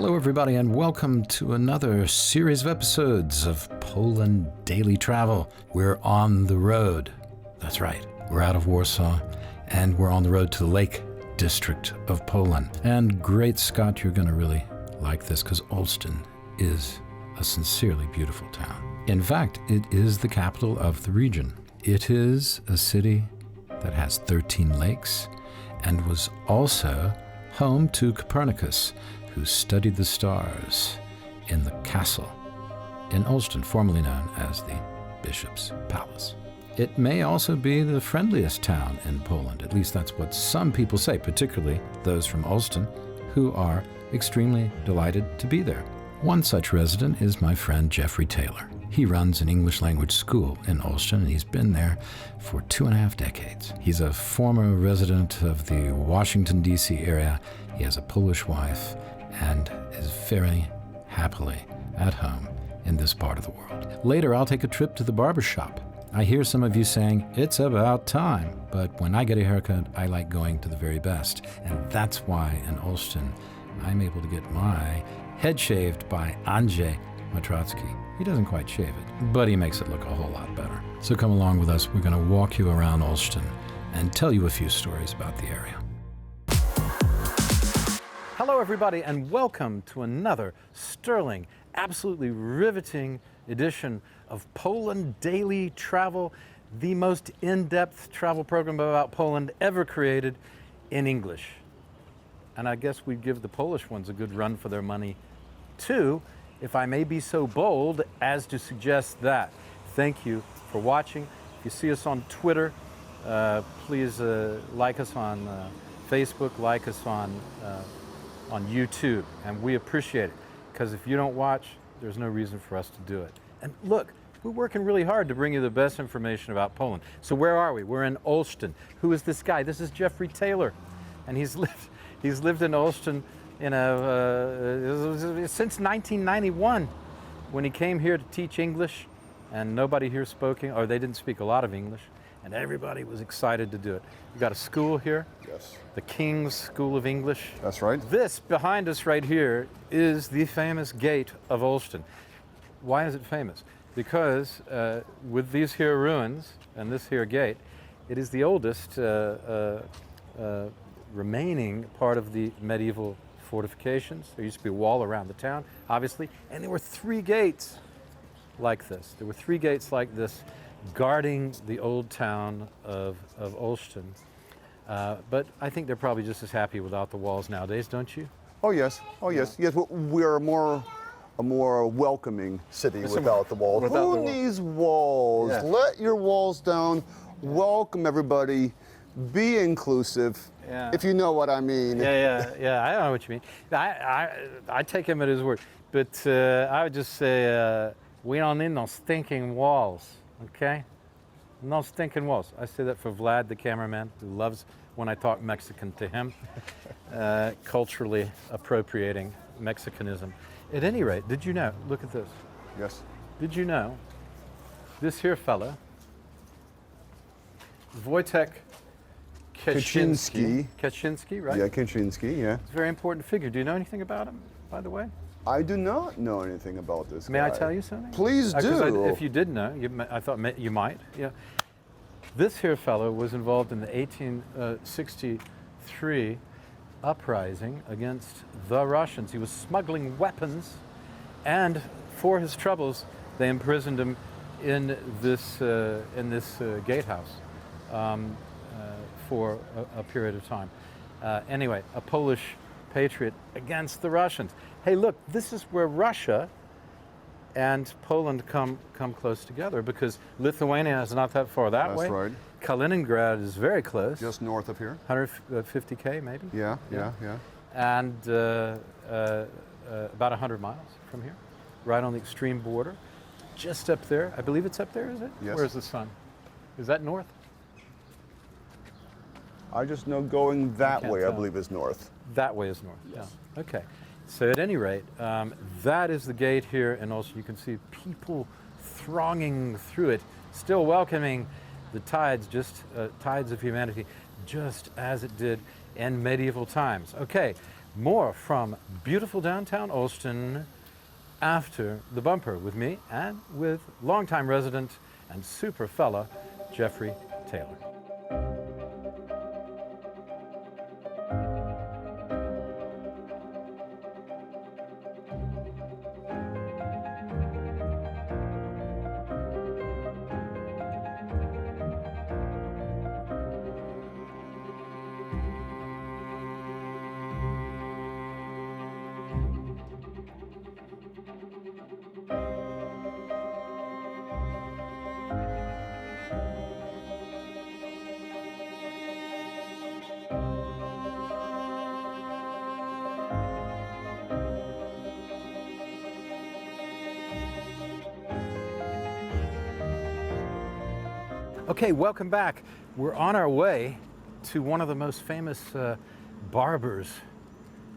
Hello, everybody, and welcome to another series of episodes of Poland Daily Travel. We're on the road. That's right. We're out of Warsaw, and we're on the road to the Lake District of Poland. And great Scott, you're going to really like this because Olsztyn is a sincerely beautiful town. In fact, it is the capital of the region. It is a city that has 13 lakes and was also home to Copernicus, who studied the stars in the castle in Olsztyn, formerly known as the Bishop's Palace. It may also be the friendliest town in Poland. At least that's what some people say, particularly those from Olsztyn, who are extremely delighted to be there. One such resident is my friend Jeffrey Taylor. He runs an English language school in Olsztyn, and he's been there for 2.5 decades. He's a former resident of the Washington, D.C. area. He has a Polish wife and is very happily at home in this part of the world. Later, I'll take a trip to the barber shop. I hear some of you saying, it's about time, but when I get a haircut, I like going to the very best. And that's why in Olsztyn, I'm able to get my head shaved by Andrzej Matrocki. He doesn't quite shave it, but he makes it look a whole lot better. So come along with us. We're going to walk you around Olsztyn and tell you a few stories about the area. Hello, everybody, and welcome to another sterling, absolutely riveting edition of Poland Daily Travel, the most in-depth travel program about Poland ever created in English. And I guess we'd give the Polish ones a good run for their money, too, if I may be so bold as to suggest that. Thank you for watching. If you see us on Twitter, please like us on Facebook, like us on YouTube, and we appreciate it, because if you don't watch, there's no reason for us to do it. And look, we're working really hard to bring you the best information about Poland. So where are we? We're in Olsztyn. Who is this guy? This is Jeffrey Taylor, and he's lived in Olsztyn since 1991, when he came here to teach English, and nobody here spoke, or they didn't speak a lot of English, and everybody was excited to do it. We got a school here. Yes. The King's School of English. That's right. This behind us right here is the famous gate of Olsztyn. Why is it famous? Because with these here ruins and this here gate, it is the oldest remaining part of the medieval fortifications. There used to be a wall around the town, obviously, and there were 3 gates like this. There were 3 gates like this guarding the old town of Olsztyn. But I think they're probably just as happy without the walls nowadays, don't you? Oh yes. Oh yes. Yes. We're a more welcoming city without the walls. Who needs walls? Yeah. Let your walls down. Welcome everybody. Be inclusive. Yeah. If you know what I mean. Yeah. I know what you mean. I take him at his word. But I would just say we don't need no stinking walls. Okay? No stinking walls. I say that for Vlad, the cameraman, who loves when I talk Mexican to him, culturally appropriating Mexicanism. At any rate, did you know, look at this. Yes. Did you know this here fella, Wojtek Kaczynski, right? Yeah, Kaczynski, yeah. It's a very important figure. Do you know anything about him, by the way? I do not know anything about this guy. May I tell you something? Please do. If you did know, I thought you might. Yeah. This here fellow was involved in the 1863 uprising against the Russians. He was smuggling weapons, and for his troubles, they imprisoned him in this gatehouse for a period of time. Anyway, a Polish patriot against the Russians. Hey, look, this is where Russia and Poland come close together, because Lithuania is not that far that way. That's right. Kaliningrad is very close. Just north of here. 150K maybe? Yeah. And about 100 miles from here, right on the extreme border. Just up there, I believe it's up there, is it? Yes. Where's the sun? Is that north? I just know going that way, tell. I believe, is north. That way is north, yes. Yeah. Okay. So at any rate, that is the gate here, and also you can see people thronging through it, still welcoming the tides of humanity, just as it did in medieval times. Okay, More from beautiful downtown Olsztyn after the bumper with me and with longtime resident and super fella Jeffrey Taylor. Okay, welcome back. We're on our way to one of the most famous barbers,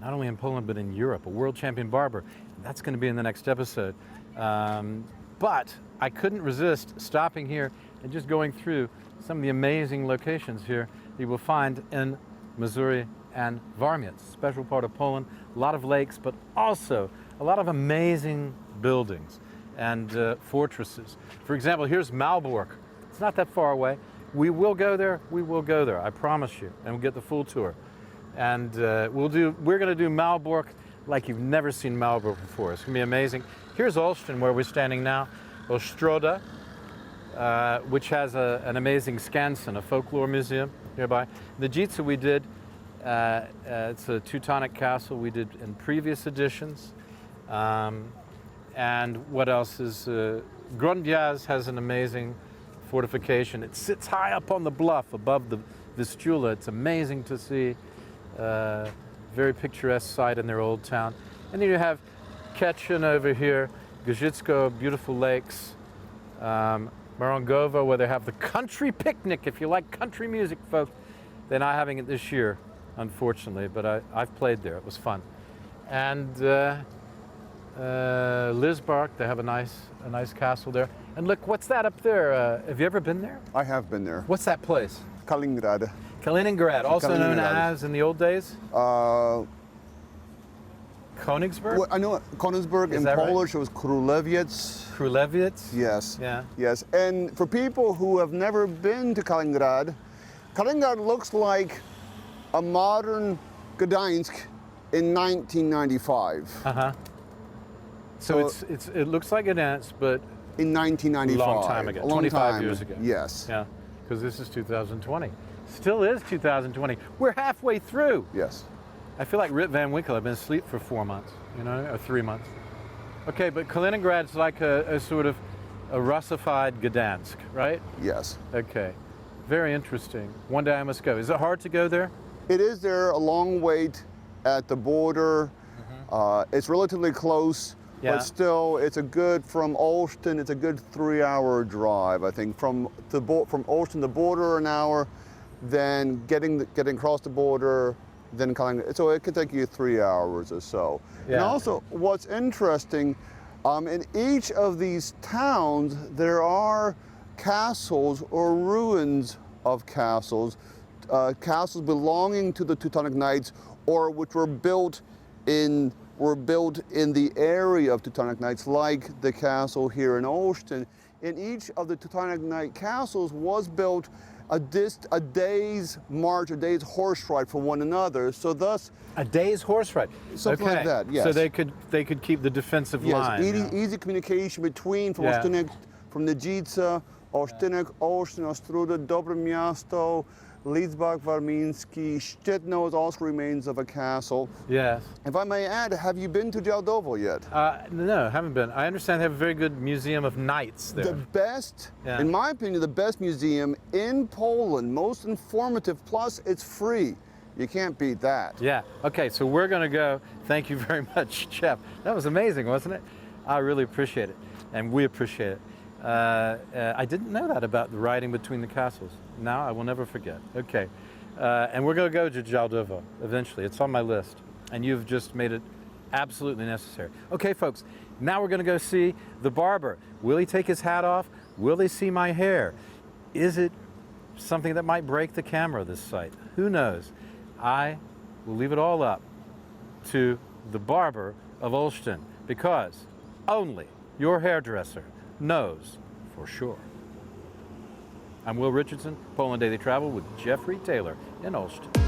not only in Poland but in Europe, a world champion barber. That's going to be in the next episode. But I couldn't resist stopping here and just going through some of the amazing locations here that you will find in Missouri and Warmiec, special part of Poland. A lot of lakes, but also a lot of amazing buildings and fortresses. For example, here's Malbork. It's not that far away. We will go there. We will go there. I promise you, and we'll get the full tour. And we're going to do Malbork like you've never seen Malbork before. It's going to be amazing. Here's Olsztyn, where we're standing now. Olsztyn, which has an amazing skansen, a folklore museum nearby. The Dzica we did. It's a Teutonic castle we did in previous editions. And what else is Grondjaz has an amazing fortification. It sits high up on the bluff above the Vistula. It's amazing to see. Very picturesque site in their old town. And then you have Kętrzyn over here, Giżycko, beautiful lakes, Marongowo, where they have the country picnic. If you like country music, folks, they're not having it this year, unfortunately, but I've played there. It was fun. And Lisbark, they have a nice castle there. And look, what's that up there? Have you ever been there? I have been there. What's that place? Kaliningrad. Kaliningrad, also known as, in the old days? Königsberg? Well, I know Königsberg in Polish, right? It was Królewiec. Królewiec? Yes. Yeah. Yes, and for people who have never been to Kaliningrad, Kaliningrad looks like a modern Gdańsk in 1995. Uh-huh. So it looks like Gdańsk, but in 1995. Long time ago, 25 years ago. Yes. Yeah, because this is 2020. Still is 2020. We're halfway through. Yes. I feel like Rip Van Winkle. I've been asleep for 4 months, or 3 months. Okay, but Kaliningrad's like a sort of a Russified Gdansk, right? Yes. Okay, very interesting. One day I must go. Is it hard to go there? It is there, a long wait at the border. Mm-hmm. It's relatively close. Yeah. But still, from Olsztyn, it's a good 3-hour drive, I think. From Olsztyn, the border, an hour, then getting across the border, then Kaliningrad. So it could take you 3 hours or so. Yeah. And also, what's interesting, in each of these towns, there are castles or ruins of castles, castles belonging to the Teutonic Knights, or which were built in the area of Teutonic Knights, like the castle here in Olsztyn. In each of the Teutonic Knight castles was built a day's march, a day's horse ride from one another. So thus, a day's horse ride. Something like that. Yes. So they could keep the defensive line. Yes, easy communication between from Olsztynek, from the Dzica, Olsztynek, Olsztyn, Ostróda, Dobre Miasto, Lidzbark, Warmiński, Szczytno also remains of a castle. Yes. If I may add, have you been to Działdowo yet? No, haven't been. I understand they have a very good museum of knights there. The best, in my opinion, the best museum in Poland, most informative, plus it's free. You can't beat that. Yeah. Okay, so we're going to go. Thank you very much, Jeff. That was amazing, wasn't it? I really appreciate it, and we appreciate it. I didn't know that about the riding between the castles. Now I will never forget. Okay, and we're going to go to Działdowo eventually. It's on my list, and you've just made it absolutely necessary. Okay, folks, now we're going to go see the barber. Will he take his hat off? Will they see my hair? Is it something that might break the camera, this site? Who knows? I will leave it all up to the barber of Olsztyn, because only your hairdresser knows for sure. I'm Will Richardson, Poland Daily Travel with Jeffrey Taylor in Olsztyn.